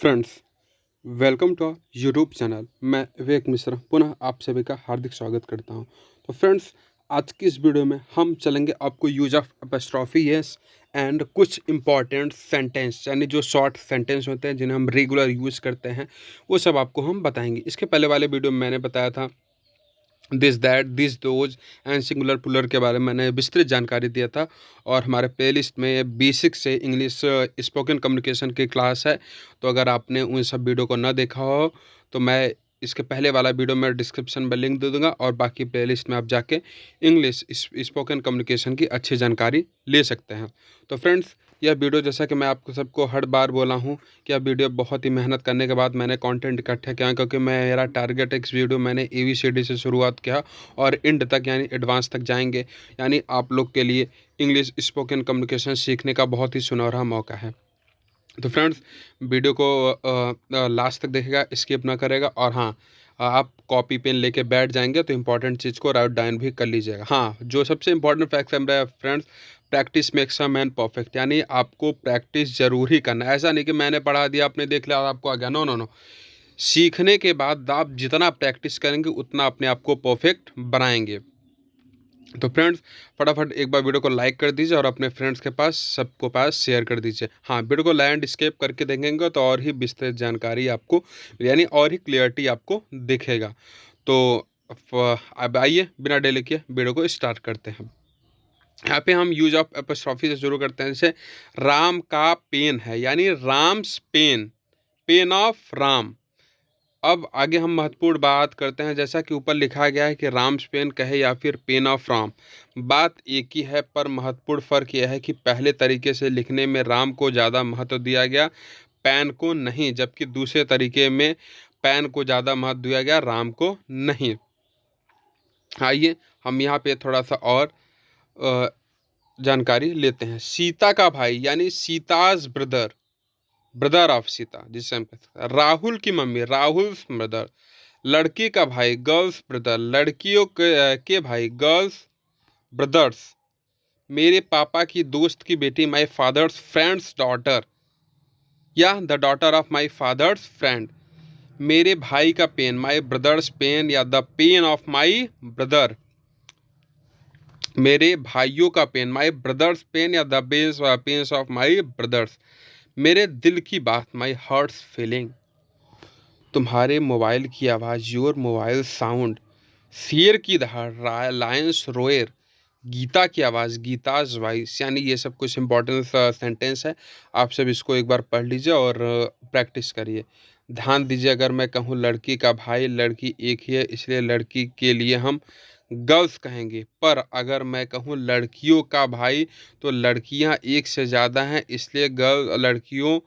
Friends, welcome to YouTube channel. मैं विवेक मिश्रा पुनः आप सभी का हार्दिक स्वागत करता हूं। तो फ्रेंड्स, आज की इस वीडियो में हम चलेंगे आपको use of apostrophe yes and कुछ इंपॉर्टेंट सेंटेंस, यानी जो शॉर्ट सेंटेंस होते हैं जिन्हें हम रेगुलर यूज़ करते हैं, वो सब आपको हम बताएंगे। इसके पहले वाले वीडियो में मैंने बताया था this that this those and singular puller के बारे में मैंने विस्तृत जानकारी दिया था। और हमारे प्लेलिस्ट में बेसिक से इंग्लिश स्पोकन कम्युनिकेशन की क्लास है, तो अगर आपने उन सब वीडियो को ना देखा हो तो मैं इसके पहले वाला वीडियो में डिस्क्रिप्शन में लिंक दे दूंगा, और बाकी प्लेलिस्ट में आप जाके इंग्लिश स्पोकन कम्युनिकेशन की अच्छी जानकारी ले सकते हैं। तो फ्रेंड्स, यह वीडियो, जैसा कि मैं आपको सबको हर बार बोला हूं कि यह वीडियो बहुत ही मेहनत करने के बाद मैंने कंटेंट इकट्ठा किया, क्योंकि मेरा टारगेट इस वीडियो मैंने ABCD से शुरुआत किया और एंड तक यानी एडवांस तक जाएंगे, यानी आप लोग के लिए इंग्लिश स्पोकन कम्युनिकेशन सीखने का बहुत ही सुनहरा मौका है। तो फ्रेंड्स, वीडियो को लास्ट तक देखेगा, स्किप ना करेगा, और हाँ, आप कॉपी पेन लेके बैठ जाएंगे तो इंपॉर्टेंट चीज़ को राइट डाउन भी कर लीजिएगा। हाँ, जो सबसे इंपॉर्टेंट फैक्ट है friends, practice makes a man perfect, यानी आपको प्रैक्टिस जरूर ही करना है। ऐसा नहीं कि मैंने पढ़ा दिया, आपने देख लिया और आपको आ गया। नो नो नो, सीखने के बाद आप जितना प्रैक्टिस करेंगे उतना अपने आप को परफेक्ट बनाएंगे। तो फ्रेंड्स, फटाफट एक बार वीडियो को लाइक कर दीजिए और अपने फ्रेंड्स के पास सबको पास शेयर कर दीजिए। हाँ, वीडियो को लैंड स्केप करके देखेंगे तो और ही विस्तृत जानकारी आपको, यानी और ही क्लियरिटी आपको दिखेगा। तो अब आइए बिना डिले किए वीडियो को स्टार्ट करते हैं। यहाँ पे हम यूज ऑफ एपोस्ट्रॉफी से शुरू करते हैं। जैसे राम का पेन है, यानी Ram's pen, pen of Ram. अब आगे हम महत्वपूर्ण बात करते हैं। जैसा कि ऊपर लिखा गया है कि राम्स पेन कहे या फिर पेन ऑफ राम, बात एक ही है, पर महत्वपूर्ण फ़र्क यह है कि पहले तरीके से लिखने में राम को ज़्यादा महत्व दिया गया, पैन को नहीं, जबकि दूसरे तरीके में पैन को ज़्यादा महत्व दिया गया, राम को नहीं। आइए हम यहाँ पे थोड़ा सा और जानकारी लेते हैं। सीता का भाई, यानी Sita's brother, brother of Sita, जिससे हम कहते हैं। राहुल की मम्मी, राहुल ब्रदर। लड़की का भाई, गर्ल्स ब्रदर, लड़कियों के भाई, गर्ल्स ब्रदर्स। मेरे पापा की दोस्त की बेटी, माई फादर्स फ्रेंड्स डॉटर, या the daughter of my father's friend. मेरे भाई का पेन, माई ब्रदर्स पेन, या the pain of my brother. मेरे भाइयों का पेन, माई ब्रदर्स पेन, या the pains of my brothers. मेरे दिल की बात, माई हार्ट्स फीलिंग। तुम्हारे मोबाइल की आवाज़, योर मोबाइल साउंड। शेर की दहाड़, लायंस रोयर। गीता की आवाज़, गीताज वॉइस। यानी ये सब कुछ इंपॉर्टेंट सेंटेंस है। आप सब इसको एक बार पढ़ लीजिए और प्रैक्टिस करिए। ध्यान दीजिए, अगर मैं कहूँ लड़की का भाई, लड़की एक ही है, इसलिए लड़की के लिए हम गर्ल्स कहेंगे, पर अगर मैं कहूँ लड़कियों का भाई तो लड़कियां एक से ज़्यादा हैं, इसलिए लड़कियों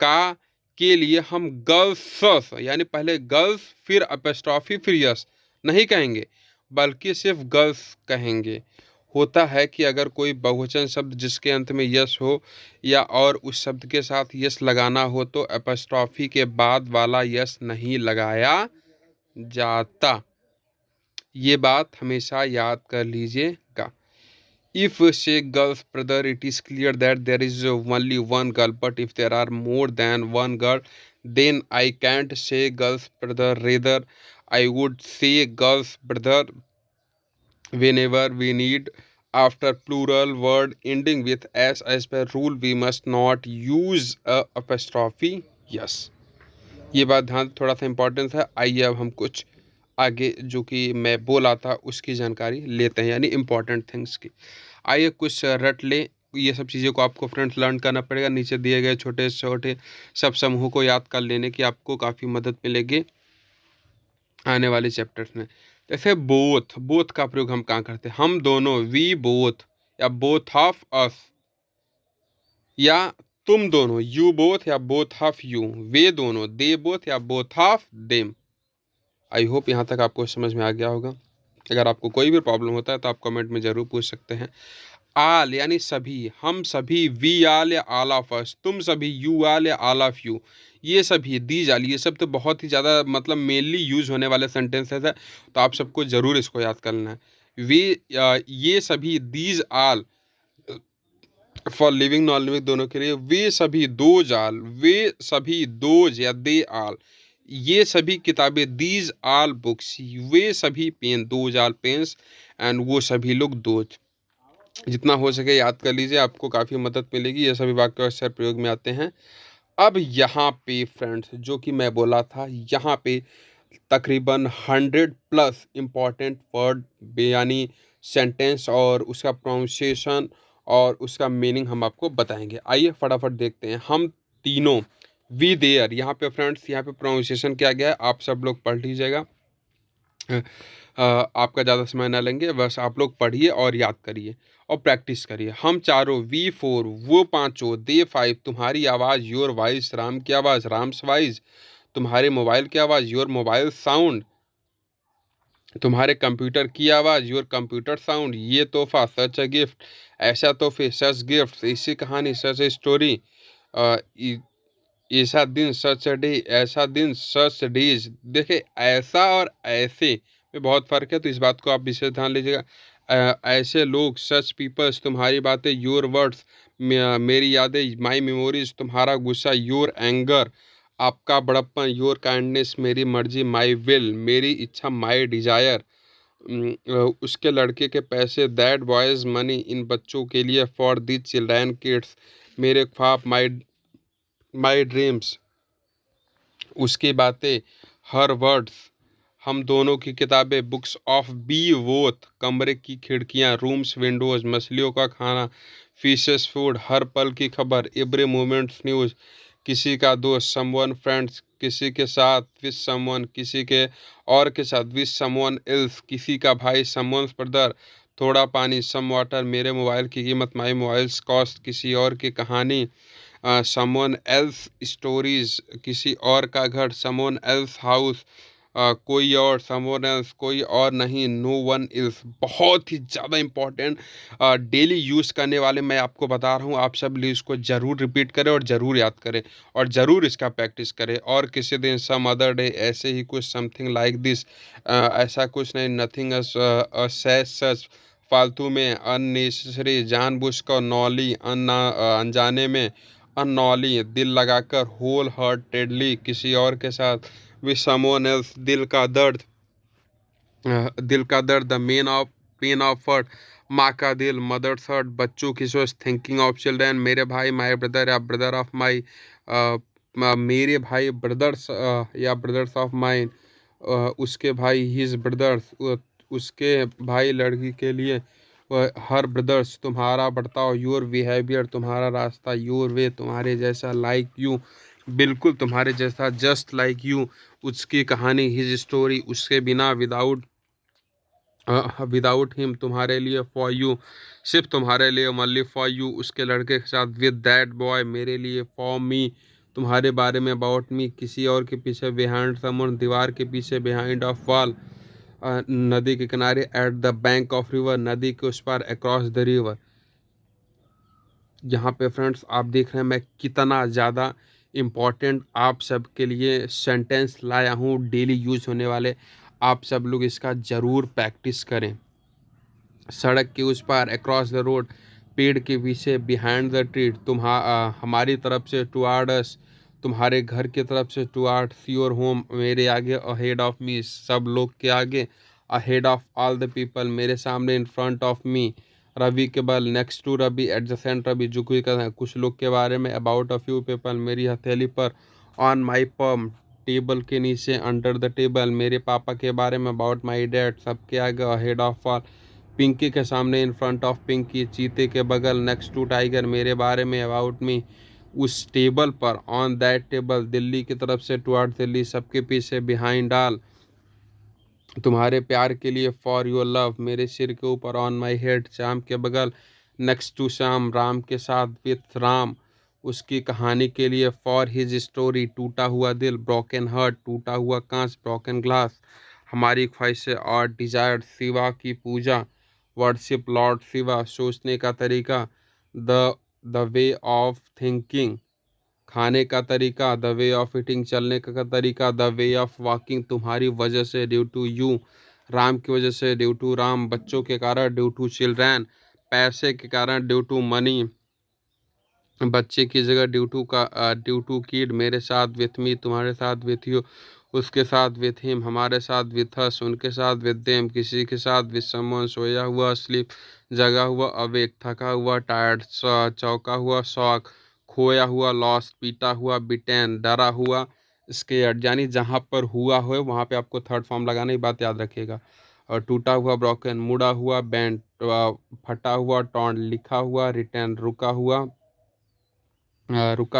का के लिए हम गर्ल्स, यानी पहले गर्ल्स फिर अपोस्ट्रोफी फिर यस नहीं कहेंगे, बल्कि सिर्फ गर्ल्स कहेंगे। होता है कि अगर कोई बहुवचन शब्द जिसके अंत में यस हो या और उस शब्द के साथ यस लगाना हो तो अपोस्ट्रोफी के बाद वाला यस नहीं लगाया जाता। ये बात हमेशा याद कर लीजिएगा। If we say girl's brother, it is clear that there is only one girl. But if there are more than one girl, then I can't say girl's brother. Rather, I would say girl's brother whenever we need. After plural word ending with s, as per rule, we must not use a apostrophe yes. ये बात ध्यान, थोड़ा सा importance है। आइए अब हम कुछ आगे जो कि मैं बोला था उसकी जानकारी लेते हैं, यानी इम्पोर्टेंट थिंग्स की। आइए कुछ रट ले। ये सब चीज़ों को आपको फ्रेंड्स लर्न करना पड़ेगा। नीचे दिए गए छोटे छोटे सब समूहों को याद कर लेने की आपको काफ़ी मदद मिलेगी आने वाले चैप्टर्स में। जैसे बोथ, बोथ का प्रयोग हम कहाँ करते हैं? हम दोनों, वी बोथ, या बोथ ऑफ अस, या तुम दोनों, यू बोथ, या बोथ ऑफ यू। वे दोनों, दे बोथ, या both of them. I hope यहाँ तक आपको समझ में आ गया होगा। अगर आपको कोई भी प्रॉब्लम होता है तो आप कमेंट में ज़रूर पूछ सकते हैं। आल यानी सभी, हम सभी, वी आल या ऑल ऑफ अस, तुम सभी, यू आल या ऑल ऑफ यू। ये सभी, दीज आल, ये सब तो बहुत ही ज़्यादा मतलब मेनली यूज होने वाले सेंटेंसेस है, तो आप सबको ज़रूर इसको याद कर लेना है। वे, ये सभी, these all, for living non living दोनों के लिए, वे सभी दोज आल, वे सभी दोज या दे आल, ये सभी किताबें, दीज आल बुक्स, वे सभी pen, those all pens, and वो सभी लोग दोज। जितना हो सके याद कर लीजिए, आपको काफ़ी मदद मिलेगी। ये सभी वाक्य अक्सर प्रयोग में आते हैं। अब यहाँ पे फ्रेंड्स, जो कि मैं बोला था, यहाँ पे तकरीबन 100 प्लस इम्पॉर्टेंट वर्ड यानी सेंटेंस और उसका प्रोनाउंसिएशन और उसका मीनिंग हम आपको बताएंगे। आइए फटाफट देखते हैं हम तीनों। वी देयर, यहाँ पे फ्रेंड्स, यहाँ पे प्रोनाउंसिएशन क्या गया है, आप सब लोग पढ़ लीजिएगा। आपका ज़्यादा समय ना लेंगे, बस आप लोग पढ़िए और याद करिए और प्रैक्टिस करिए। हम चारों, वी फोर, वो पांचों, दे फाइव, तुम्हारी आवाज़, योर वॉइस, राम की आवाज़, राम्स वॉइस, तुम्हारे मोबाइल की आवाज़, योर मोबाइल साउंड, तुम्हारे कंप्यूटर की आवाज़, योर कंप्यूटर साउंड, ये तोहफा, सच अ गिफ्ट, ऐसा तोहफे, सच गिफ्ट, ऐसी कहानी, सच ए स्टोरी, ऐसा दिन, सच अ डे, ऐसा दिन, सच डेज। देखिए, ऐसा और ऐसे में बहुत फ़र्क है, तो इस बात को आप विशेष ध्यान लीजिएगा। ऐसे लोग, सच पीपल्स, तुम्हारी बातें, योर वर्ड्स, मेरी यादें, माई मेमोरीज, तुम्हारा गुस्सा, योर एंगर, आपका बड़प्पन, योर काइंडनेस, मेरी मर्जी, माई विल, मेरी इच्छा, माई डिजायर, उसके लड़के के पैसे, दैट बॉयज़ मनी, इन बच्चों के लिए, फॉर दी चिल्ड्रन किड्स, मेरे ख्वाब, माई ड्रीम्स, उसकी बातें, हर वर्ड्स, हम दोनों की किताबें, बुक्स ऑफ बी वोथ, कमरे की खिड़कियां, रूम्स विंडोज, मछलियों का खाना, फिशेस फूड, हर पल की खबर, एवरी मोमेंट्स न्यूज़, किसी का दोस्त, समवन फ्रेंड्स, किसी के साथ, विद समवन, किसी के और के साथ, विद समवन एल्स, किसी का भाई, समवन्स ब्रदर, थोड़ा पानी, सम वाटर, मेरे मोबाइल की कीमत, माई मोबाइल्स कॉस्ट, किसी और की कहानी, समवन एल्स स्टोरीज, किसी और का घर, समवन एल्स हाउस, कोई और, समवन एल्स, कोई और नहीं, नो वन इल्स। बहुत ही ज़्यादा इम्पोर्टेंट डेली यूज़ करने वाले मैं आपको बता रहा हूँ। आप सब लोग इसको ज़रूर रिपीट करें और ज़रूर याद करें और ज़रूर इसका प्रैक्टिस करें। और किसी दिन, सम अदर डे, ऐसे ही कुछ, समथिंग लाइक दिस, ऐसा कुछ नहीं, नथिंग सच, फालतू में, अननेसेसरी, जानबूझकर, नॉली, अनजाने में, अननॉली, दिल लगाकर, होल हार्टेडली, किसी और के साथ, विद समवन एल्स, दिल का दर्द, the main of pain of heart, माँ का दिल, मदर्स हर्ट, बच्चों की सोच, थिंकिंग ऑफ चिल्ड्रन, मेरे भाई, माई ब्रदर या ब्रदर ऑफ माई, मेरे भाई, ब्रदर्स या ब्रदर्स ऑफ माइन, उसके भाई, हिज ब्रदर्स, उसके भाई, लड़की के लिए, हर ब्रदर्स, तुम्हारा बर्ताव, योर बिहेवियर, तुम्हारा रास्ता, योर वे, तुम्हारे जैसा, लाइक यू, बिल्कुल तुम्हारे जैसा, जस्ट लाइक यू, उसकी कहानी, हिज स्टोरी, उसके बिना, विदाउट हिम, तुम्हारे लिए, फॉर यू, सिर्फ तुम्हारे लिए, ओनली फॉर यू, उसके लड़के के साथ, विद दैट बॉय, मेरे लिए, फॉर मी, तुम्हारे बारे में, अबाउट मी, किसी और के पीछे, बिहाइंड समवन, दीवार के पीछे, बिहाइंड ऑफ वॉल, नदी के किनारे, at the bank of river, नदी के उस पार, अक्रॉस द रिवर। यहाँ पे फ्रेंड्स आप देख रहे हैं मैं कितना ज़्यादा इम्पॉर्टेंट आप सब के लिए सेंटेंस लाया हूँ, डेली यूज होने वाले। आप सब लोग इसका ज़रूर प्रैक्टिस करें। सड़क के उस पार, अक्रॉस द रोड, पेड़ के पीछे, बिहाइंड द ट्री, हमारी तरफ से, टुवार्ड अस, तुम्हारे घर की तरफ से, टुवार्ड्स योर होम, मेरे आगे, अहेड ऑफ मी, सब लोग के आगे, ahead of all the people, मेरे सामने, in front of me, Ravi के बल, next to Ravi, adjacent Ravi, जो कोई कहता है कुछ लोग के बारे में, अबाउट अ फ्यू पीपल, मेरी हथेली पर, ऑन माई पम, टेबल के नीचे, अंडर द टेबल, मेरे पापा के बारे में, अबाउट माई डैड, सबके आगे, अहेड ऑफ ऑल, पिंकी के सामने, इन फ्रंट ऑफ पिंकी, चीते के बगल, नेक्स्ट टू टाइगर, मेरे बारे में, अबाउट मी, उस टेबल पर, ऑन दैट टेबल, दिल्ली की तरफ से, टुवर्ड दिल्ली, सबके पीछे, बिहाइंड ऑल, तुम्हारे प्यार के लिए, फॉर योर लव, मेरे सिर के ऊपर, ऑन माई हेड, शाम के बगल, नेक्स्ट टू शाम, राम के साथ, विथ राम, उसकी कहानी के लिए, फॉर हिज स्टोरी, टूटा हुआ दिल, ब्रोकन हार्ट, टूटा हुआ कांच, ब्रोकन ग्लास, हमारी ख्वाहिशें, और डिजायर, शिवा की पूजा, वर्शिप लॉर्ड शिवा, सोचने का तरीका, the the way of thinking, खाने का तरीका, द वे ऑफ ईटिंग, चलने का तरीका, द वे ऑफ वॉकिंग, तुम्हारी वजह से, ड्यू टू यू, राम की वजह से, ड्यू टू राम, बच्चों के कारण, ड्यू टू चिल्ड्रन, पैसे के कारण, ड्यू टू मनी, बच्चे की जगह ड्यू टू किड, मेरे साथ विथ मी, तुम्हारे साथ विथ यू, उसके साथ विथ हिम, हमारे साथ विथ अस, उनके साथ विथ देम, किसी के साथ विथ समवन, सोया हुआ स्लीप, जगा हुआ अवेक, थका हुआ टायर्ड, चौका हुआ शॉक, खोया हुआ लॉस्ट, पीटा हुआ बिटेन, डरा हुआ स्केयर्ड। यानी जहाँ पर हुआ हो वहाँ पे आपको थर्ड फॉर्म लगाना, ही बात याद रखिएगा। और टूटा हुआ ब्रोकन, मुड़ा हुआ बैंड, फटा हुआ टॉन्ट, लिखा हुआ रिटर्न, रुका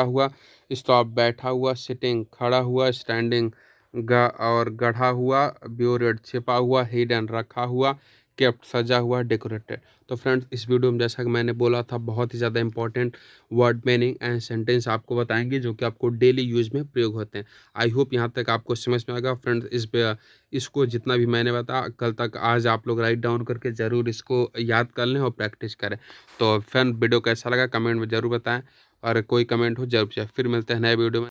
हुआ स्टॉप, बैठा हुआ सिटिंग, खड़ा हुआ स्टैंडिंग, और गढ़ा हुआ ब्यूरेड, छिपा हुआ हिडन, रखा हुआ केप्ट, सजा हुआ डेकोरेटेड। तो फ्रेंड्स, इस वीडियो में जैसा कि मैंने बोला था बहुत ही ज़्यादा important word meaning and sentence आपको बताएंगे जो कि आपको डेली यूज में प्रयोग होते हैं। आई होप यहाँ तक आपको समझ में आएगा फ्रेंड्स। इसको जितना भी मैंने बताया कल तक आज आप लोग राइट डाउन करके ज़रूर इसको याद कर लें और प्रैक्टिस करें। तो फ्रेंड, वीडियो कैसा लगा कमेंट में ज़रूर बताएं, और कोई कमेंट हो जरूर। फिर मिलते हैं नए वीडियो में।